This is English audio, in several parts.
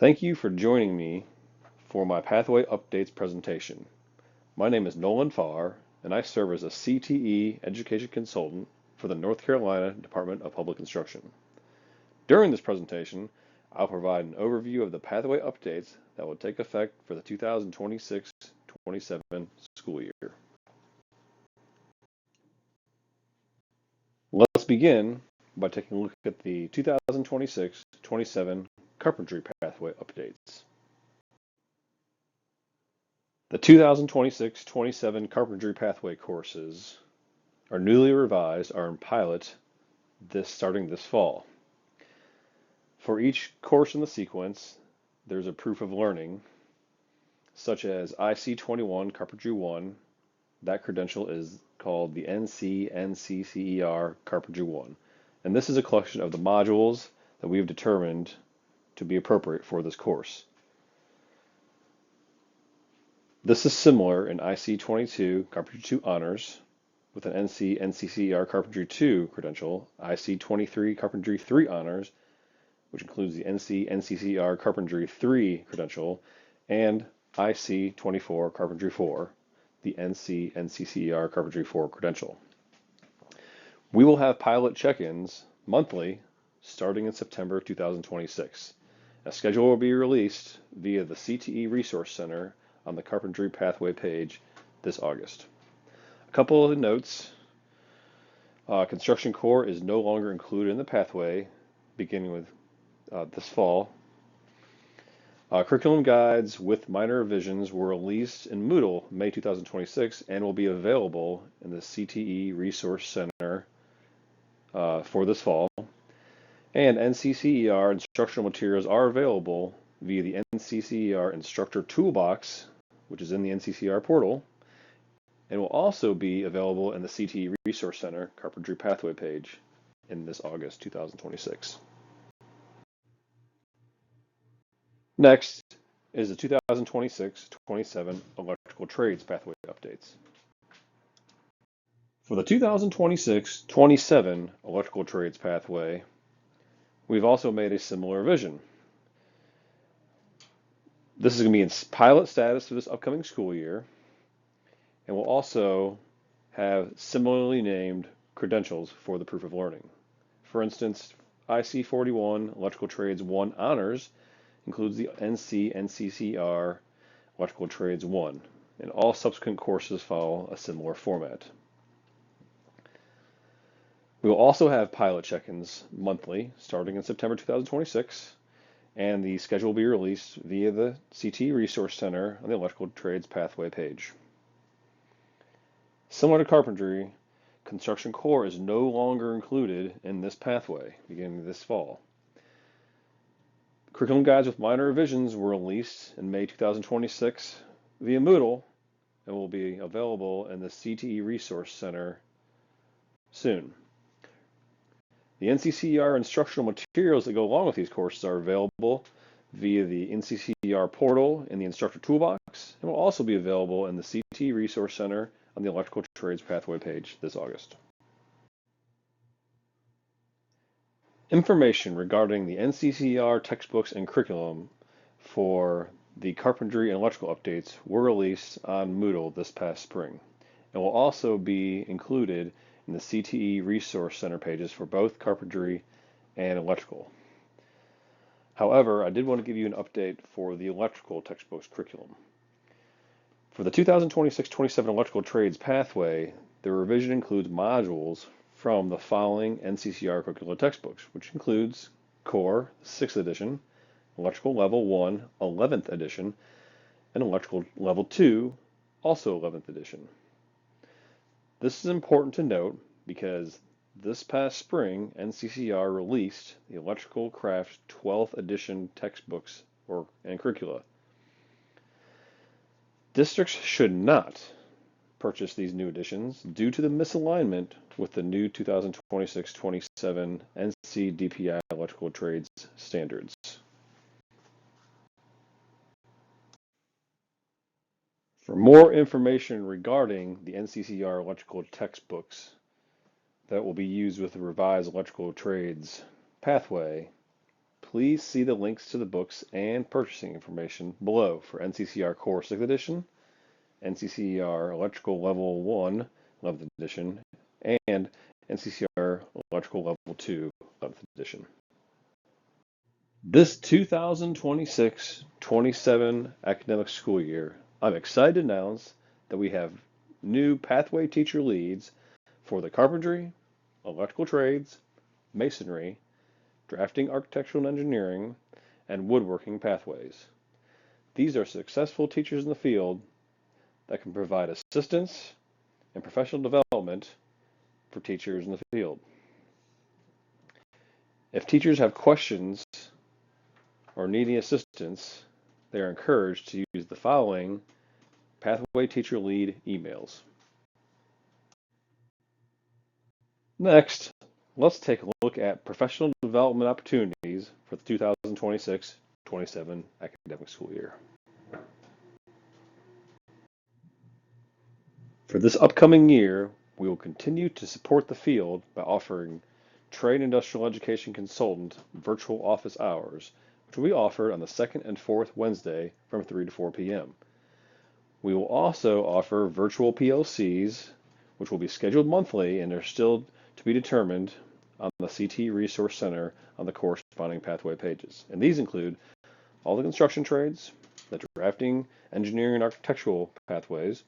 Thank you for joining me for my Pathway Updates presentation. My name is Nolan Farr, and I serve as a CTE Education Consultant for the North Carolina Department of Public Instruction. During this presentation, I'll provide an overview of the Pathway Updates that will take effect for the 2026-27 school year. Let's begin by taking a look at the 2026-27 Carpentry Pathway Updates. The 2026-27 Carpentry Pathway courses are newly revised, are in pilot starting this fall. For each course in the sequence, there's a proof of learning, such as IC21 Carpentry 1. That credential is called the NC-NCCER Carpentry 1. And this is a collection of the modules that we have determined to be appropriate for this course. This is similar in IC22 Carpentry 2 Honors with an NC-NCCER Carpentry 2 credential, IC23 Carpentry 3 Honors, which includes the NC-NCCER Carpentry 3 credential, and IC24 Carpentry 4, the NC-NCCER Carpentry 4 credential. We will have pilot check-ins monthly starting in September 2026. A schedule will be released via the CTE Resource Center on the Carpentry Pathway page this August. A couple of notes. Construction Core is no longer included in the pathway beginning with this fall. Curriculum guides with minor revisions were released in Moodle May 2026 and will be available in the CTE Resource Center for this fall. And NCCER instructional materials are available via the NCCER Instructor Toolbox, which is in the NCCER portal, and will also be available in the CTE Resource Center Carpentry Pathway page in this August 2026. Next is the 2026-27 Electrical Trades Pathway Updates. For the 2026-27 Electrical Trades Pathway, we've also made a similar revision. This is going to be in pilot status for this upcoming school year, and will also have similarly named credentials for the proof of learning. For instance, IC41 Electrical Trades 1 Honors includes the NC-NCCER Electrical Trades 1, and all subsequent courses follow a similar format. We will also have pilot check-ins monthly starting in September 2026, and the schedule will be released via the CTE Resource Center on the Electrical Trades Pathway page. Similar to Carpentry, Construction Core is no longer included in this pathway beginning this fall. Curriculum guides with minor revisions were released in May 2026 via Moodle and will be available in the CTE Resource Center soon. The NCCER instructional materials that go along with these courses are available via the NCCER portal in the Instructor Toolbox and will also be available in the CTE Resource Center on the Electrical Trades Pathway page this August. Information regarding the NCCER textbooks and curriculum for the carpentry and electrical updates were released on Moodle this past spring and will also be included in the CTE Resource Center pages for both carpentry and electrical. However, I did want to give you an update for the electrical textbooks curriculum. For the 2026-27 Electrical Trades Pathway, the revision includes modules from the following NCCER curricular textbooks, which includes Core 6th edition, Electrical Level 1 11th edition, and Electrical Level 2 also 11th edition. This is important to note because this past spring, NCCER released the Electrical Craft 12th edition textbooks and curricula. Districts should not purchase these new editions due to the misalignment with the new 2026-27 NCDPI Electrical Trades standards. For more information regarding the NCCER electrical textbooks that will be used with the revised electrical trades pathway, Please see the links to the books and purchasing information below for NCCR Core 6th Edition, NCCR Electrical Level 1 11th Edition, and NCCR Electrical Level 2 11th Edition. This 2026-27 academic school year, I'm excited to announce that we have new pathway teacher leads for the carpentry, electrical trades, masonry, drafting, architectural and engineering, and woodworking pathways. These are successful teachers in the field that can provide assistance and professional development for teachers in the field. If teachers have questions or need any assistance, they are encouraged to use the following Pathway Teacher Lead emails. Next, let's take a look at professional development opportunities for the 2026-27 academic school year. For this upcoming year, we will continue to support the field by offering Trade Industrial Education Consultant virtual office hours, which will be offered on the second and fourth Wednesday from 3 to 4 p.m. We will also offer virtual PLCs, which will be scheduled monthly and are still to be determined on the CT Resource Center on the corresponding pathway pages. And these include all the construction trades, the drafting, engineering, and architectural pathways,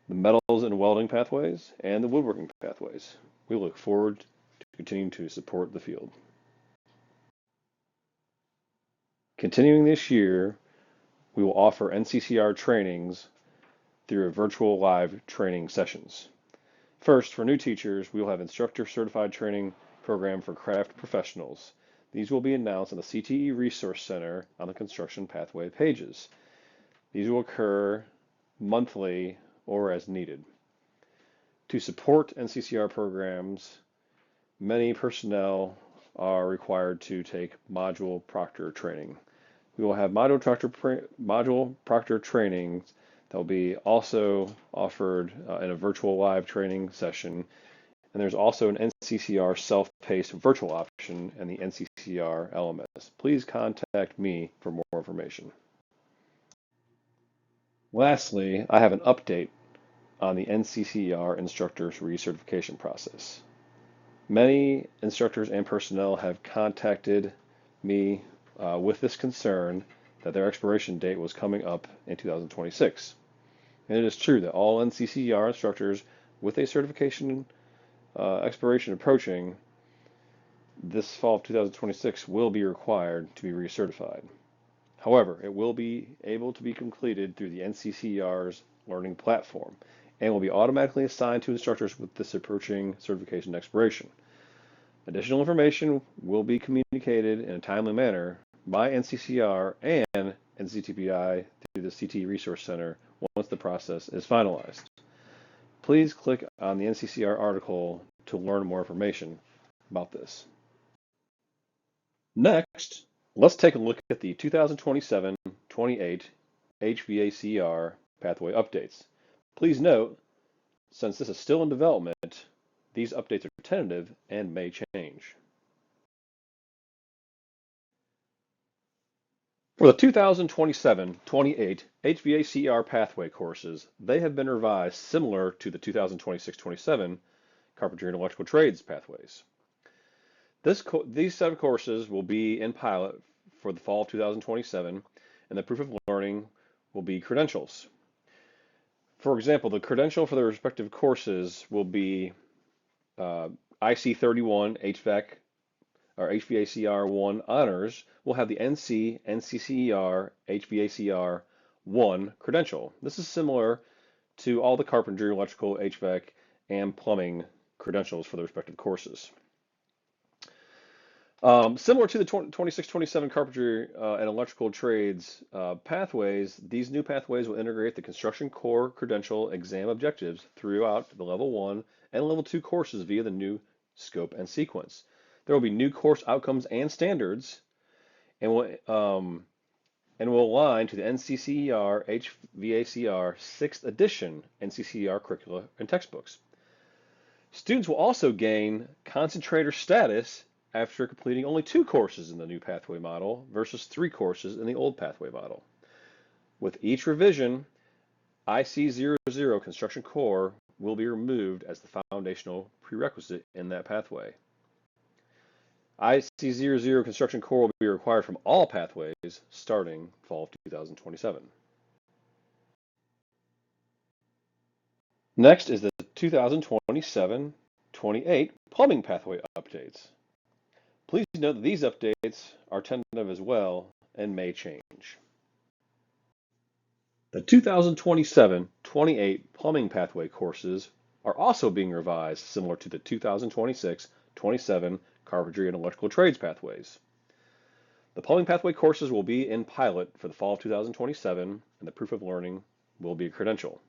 the metals and welding pathways, and the woodworking pathways. We look forward to continuing to support the field. Continuing this year, we will offer NCCR trainings through a virtual live training sessions. First, for new teachers, we will have instructor certified training program for craft professionals. These will be announced on the CTE Resource Center on the construction pathway pages. These will occur monthly or as needed. To support NCCR programs, many personnel are required to take module proctor training. We will have module proctor trainings that will be also offered in a virtual live training session. And there's also an NCCR self-paced virtual option and the NCCR LMS. Please contact me for more information. Lastly, I have an update on the NCCR instructors recertification process. Many instructors and personnel have contacted me with this concern that their expiration date was coming up in 2026. And it is true that all NCCR instructors with a certification expiration approaching this fall of 2026 will be required to be recertified. However, it will be able to be completed through the NCCR's learning platform and will be automatically assigned to instructors with this approaching certification expiration. Additional information will be communicated in a timely manner by NCCR and NCTPI through the CT Resource Center once the process is finalized. Please click on the NCCR article to learn more information about this. Next, let's take a look at the 2027-28 HVACR pathway updates. Please note, since this is still in development, these updates are tentative and may change. For the 2027-28 HVACR pathway courses, they have been revised similar to the 2026-27 Carpentry and Electrical Trades pathways. These set of courses will be in pilot for the fall of 2027, and the proof of learning will be credentials. For example, the credential for the respective courses will be IC31 HVAC or HVACR 1 honors will have the NCCER HVACR 1 credential. This is similar to all the carpentry, electrical, HVAC, and plumbing credentials for the respective courses. Similar to the 26-27 carpentry and electrical trades pathways, these new pathways will integrate the construction core credential exam objectives throughout the level 1 and level 2 courses via the new scope and sequence. There will be new course outcomes and standards, and will align to the NCCER HVACR 6th edition NCCER curricula and textbooks. Students will also gain concentrator status after completing only 2 courses in the new pathway model versus 3 courses in the old pathway model. With each revision, IC00 Construction Core will be removed as the foundational prerequisite in that pathway. IC00 Construction Core will be required from all pathways starting fall of 2027. Next is the 2027-28 plumbing pathway updates. Please note that these updates are tentative as well and may change. The 2027-28 plumbing pathway courses are also being revised similar to the 2026-27 carpentry and electrical trades pathways. The plumbing pathway courses will be in pilot for the fall of 2027, and the proof of learning will be a credential.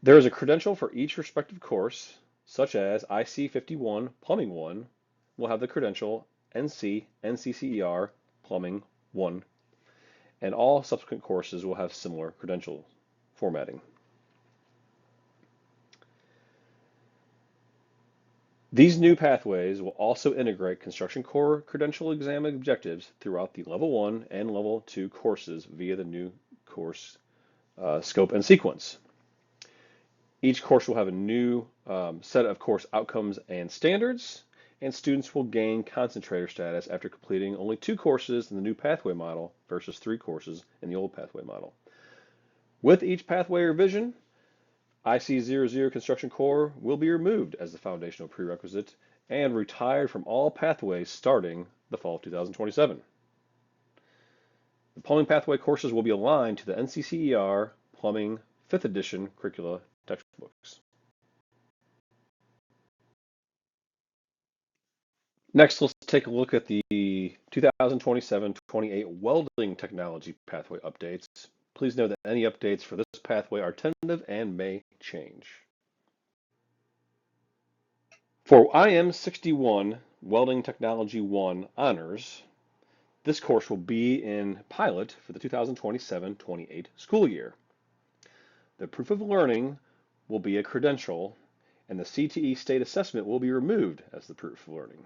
There is a credential for each respective course, such as IC51 Plumbing 1 will have the credential NC NCCER Plumbing 1, and all subsequent courses will have similar credential formatting. These new pathways will also integrate Construction Core credential exam objectives throughout the Level 1 and Level 2 courses via the new course scope and sequence. Each course will have a new set of course outcomes and standards, and students will gain concentrator status after completing only 2 courses in the new pathway model versus 3 courses in the old pathway model. With each pathway revision, IC00 Construction Core will be removed as the foundational prerequisite and retired from all pathways starting the fall of 2027. The plumbing pathway courses will be aligned to the NCCER Plumbing 5th edition curricula textbooks. Next, let's take a look at the 2027-28 Welding Technology pathway updates. Please note that any updates for this pathway are tentative and may change. For IM61 Welding Technology 1 Honors, this course will be in pilot for the 2027-28 school year. The proof of learning will be a credential, and the CTE state assessment will be removed as the proof of learning.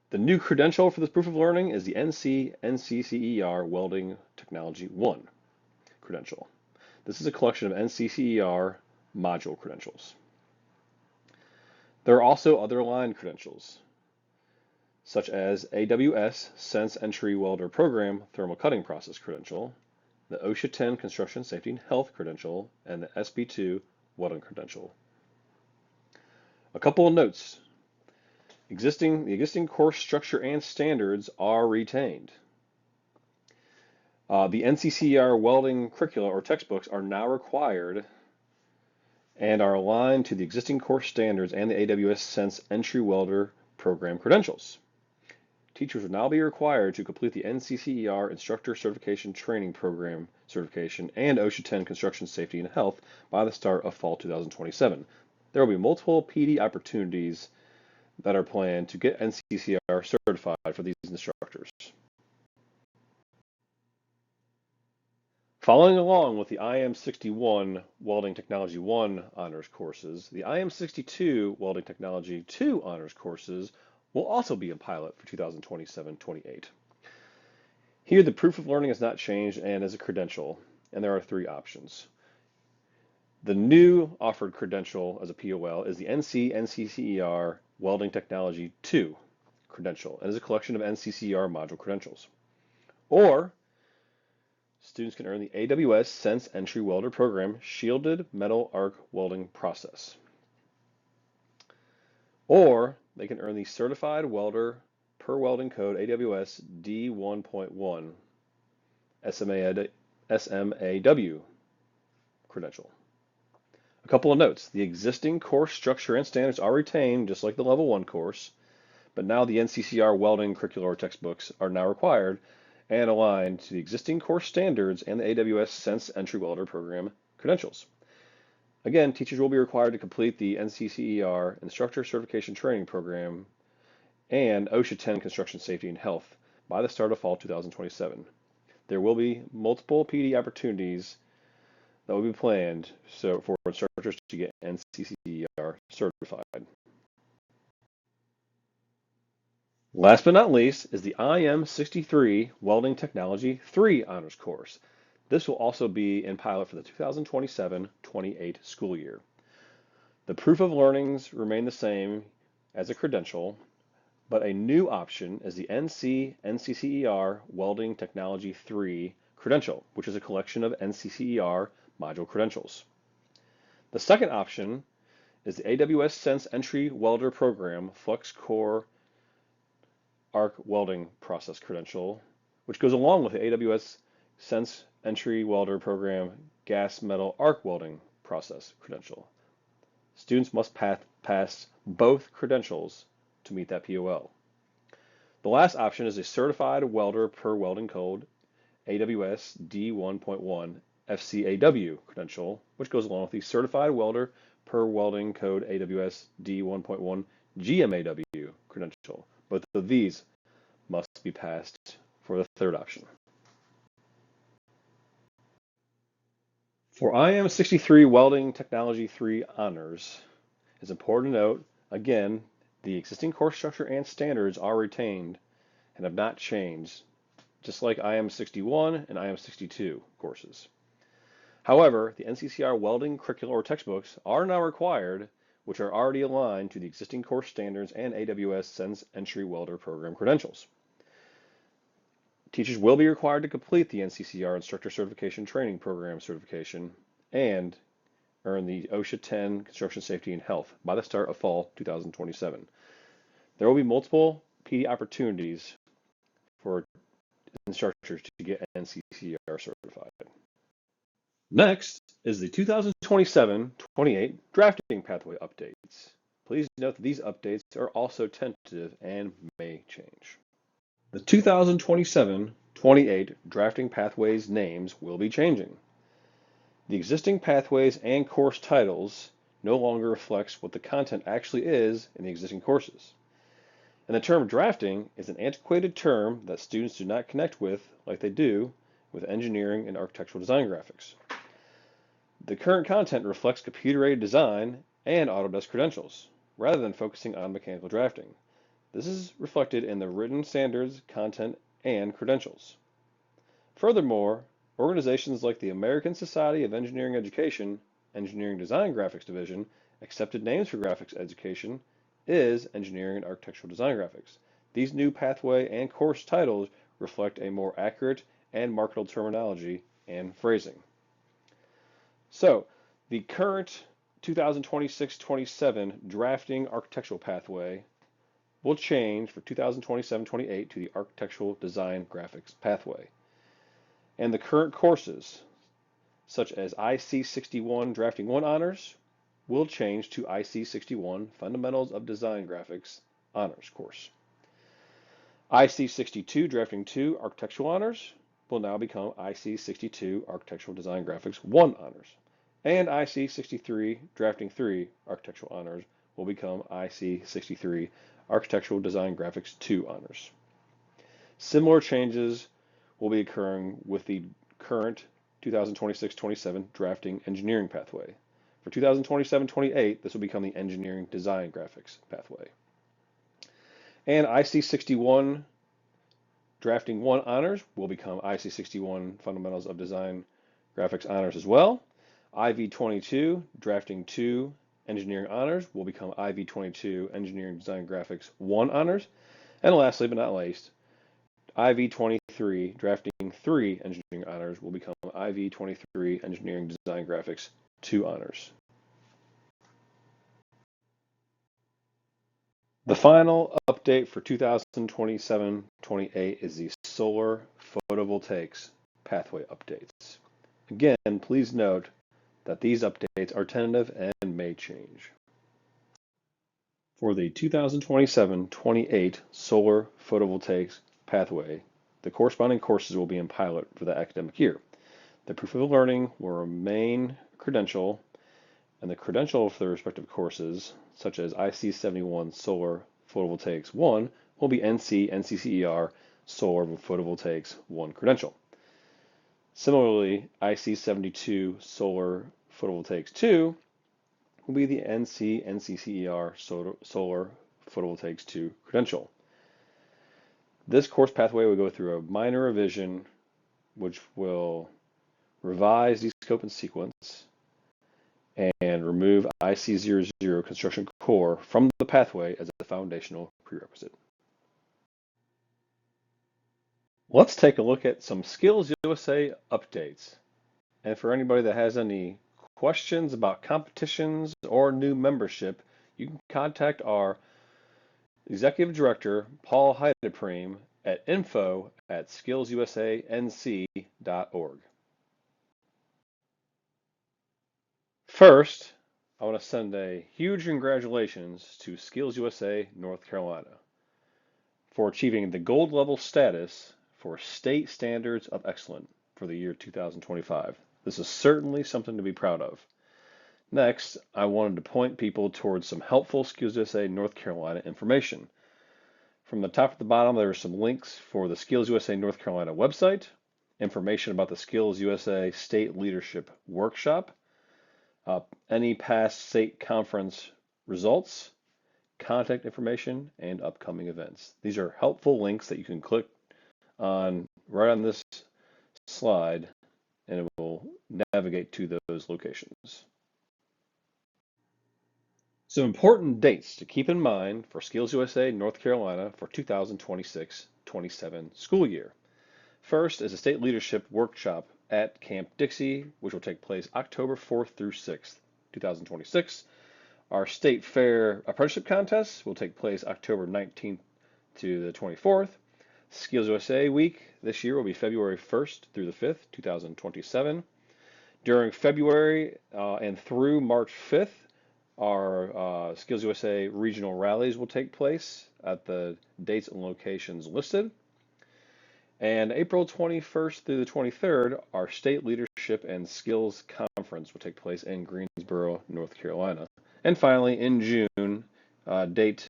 The new credential for this proof of learning is the NC NCCER Welding Technology 1 credential. This is a collection of NCCER module credentials. There are also other aligned credentials, such as AWS Sense Entry Welder Program Thermal Cutting Process credential, the OSHA 10 Construction Safety and Health credential, and the SB2 Welding credential. A couple of notes. The existing course structure and standards are retained. The NCCER welding curricula or textbooks are now required and are aligned to the existing course standards and the AWS Sense Entry Welder Program credentials. Teachers will now be required to complete the NCCER Instructor Certification Training Program certification and OSHA 10 Construction Safety and Health by the start of fall 2027. There will be multiple PD opportunities that are planned to get NCCER certified for these instructors. Following along with the IM61 Welding Technology 1 honors courses, the IM62 Welding Technology 2 honors courses will also be in pilot for 2027-28. Here, the proof of learning has not changed and is a credential, and there are 3 options. The new offered credential as a POL is the NC NCCER Welding Technology 2 credential, and is a collection of NCCER module credentials. Or students can earn the AWS Sense Entry Welder Program Shielded Metal Arc Welding Process. Or they can earn the Certified Welder per Welding Code AWS D1.1 SMAW credential. A couple of notes. The existing course structure and standards are retained, just like the Level 1 course, but now the NCCER welding curricular textbooks are now required and aligned to the existing course standards and the AWS Sense Entry Welder Program credentials. Again, teachers will be required to complete the NCCER Instructor Certification Training Program and OSHA 10 Construction Safety and Health by the start of fall 2027. There will be multiple PD opportunities that will be planned for instructors to get NCCER certified. Last but not least is the IM63 Welding Technology 3 Honors Course. This will also be in pilot for the 2027-28 school year. The proof of learnings remain the same as a credential, but a new option is the NCCER Welding Technology 3 credential, which is a collection of NCCER module credentials. The second option is the AWS Sense Entry Welder Program Flux Core Arc Welding Process credential, which goes along with the AWS Sense Entry Welder Program Gas Metal Arc Welding Process credential. Students must pass both credentials to meet that POL. The last option is a Certified Welder per Welding Code AWS D1.1 FCAW credential, which goes along with the Certified Welder per Welding Code AWS D1.1 GMAW credential. Both of these must be passed for the third option. For IM63 Welding Technology 3 Honors, it's important to note, again, the existing course structure and standards are retained and have not changed, just like IM61 and IM62 courses. However, the NCCR welding curricular or textbooks are now required, which are already aligned to the existing course standards and AWS Sense Entry Welder Program credentials. Teachers will be required to complete the NCCR Instructor Certification Training Program certification and earn the OSHA 10 Construction Safety and Health by the start of fall 2027. There will be multiple PD opportunities for instructors to get NCCR certified. Next is the 2027-28 drafting pathway updates. Please note that these updates are also tentative and may change. The 2027-28 drafting pathways names will be changing. The existing pathways and course titles no longer reflects what the content actually is in the existing courses. And the term drafting is an antiquated term that students do not connect with like they do with engineering and architectural design graphics. The current content reflects computer-aided design and Autodesk credentials, rather than focusing on mechanical drafting. This is reflected in the written standards, content, and credentials. Furthermore, organizations like the American Society of Engineering Education, Engineering Design Graphics Division, accepted names for graphics education is Engineering and Architectural Design Graphics. These new pathway and course titles reflect a more accurate and marketable terminology and phrasing. So, the current 2026-27 drafting architectural pathway will change for 2027-28 to the Architectural Design Graphics pathway. And the current courses, such as IC61 Drafting 1 Honors, will change to IC61 Fundamentals of Design Graphics Honors course. IC62 Drafting 2 Architectural Honors will now become IC62 Architectural Design Graphics 1 Honors. And IC63 Drafting 3 Architectural Honors will become IC63 Architectural Design Graphics 2 Honors. Similar changes will be occurring with the current 2026-27 Drafting Engineering pathway. For 2027-28, this will become the Engineering Design Graphics pathway. And IC61 Drafting 1 Honors will become IC61 Fundamentals of Design Graphics Honors as well. IV22 Drafting 2 Engineering Honors will become IV22 Engineering Design Graphics 1 Honors. And lastly but not least, IV23 Drafting 3 Engineering Honors will become IV23 Engineering Design Graphics 2 Honors. The final update for 2027-28 is the Solar Photovoltaics pathway updates. Again, please note that these updates are tentative and may change. For the 2027-28 Solar Photovoltaics pathway, the corresponding courses will be in pilot for the academic year. The proof of learning will remain credential, and the credential for the respective courses, such as IC71 Solar Photovoltaics 1, will be NCCER Solar Photovoltaics 1 credential. Similarly, IC72 Solar Photovoltaics 2 will be the NCCER Solar Photovoltaics 2 credential. This course pathway will go through a minor revision, which will revise the scope and sequence and remove IC00 construction core from the pathway as a foundational prerequisite. Let's take a look at some Skills USA updates. And for anybody that has any questions about competitions or new membership, you can contact our Executive Director, Paul Heidepriem, at info@skillsusanc.org. First, I want to send a huge congratulations to Skills USA North Carolina for achieving the gold level status for State Standards of Excellence for the year 2025. This is certainly something to be proud of. Next, I wanted to point people towards some helpful Skills USA North Carolina information. From the top to the bottom, there are some links for the Skills USA North Carolina website, information about the Skills USA State Leadership Workshop, any past state conference results, contact information, and upcoming events. These are helpful links that you can click on right on this slide, and it will navigate to those locations. Some important dates to keep in mind for Skills USA North Carolina for 2026-27 school year. First is a State Leadership Workshop at Camp Dixie, which will take place October 4th through 6th, 2026. Our State Fair Apprenticeship Contest will take place October 19th to the 24th. Skills USA Week this year will be February 1st through the 5th, 2027. During February and through March 5th, our Skills USA regional rallies will take place at the dates and locations listed. And April 21st through the 23rd, our State Leadership and Skills Conference will take place in Greensboro, North Carolina. And finally, in June, date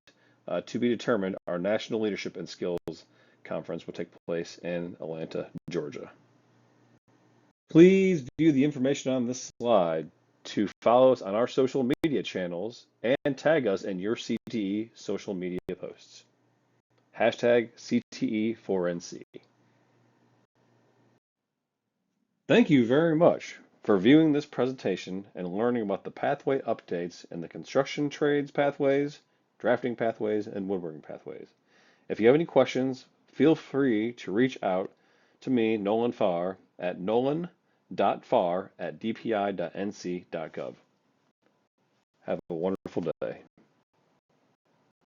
to be determined, our National Leadership and Skills Conference will take place in Atlanta, Georgia. Please view the information on this slide to follow us on our social media channels and tag us in your CTE social media posts. Hashtag CTE4NC. Thank you very much for viewing this presentation and learning about the pathway updates in the construction trades pathways, drafting pathways, and woodworking pathways. If you have any questions, feel free to reach out to me, Nolan Farr, at nolan.farr@dpi.nc.gov. Have a wonderful day.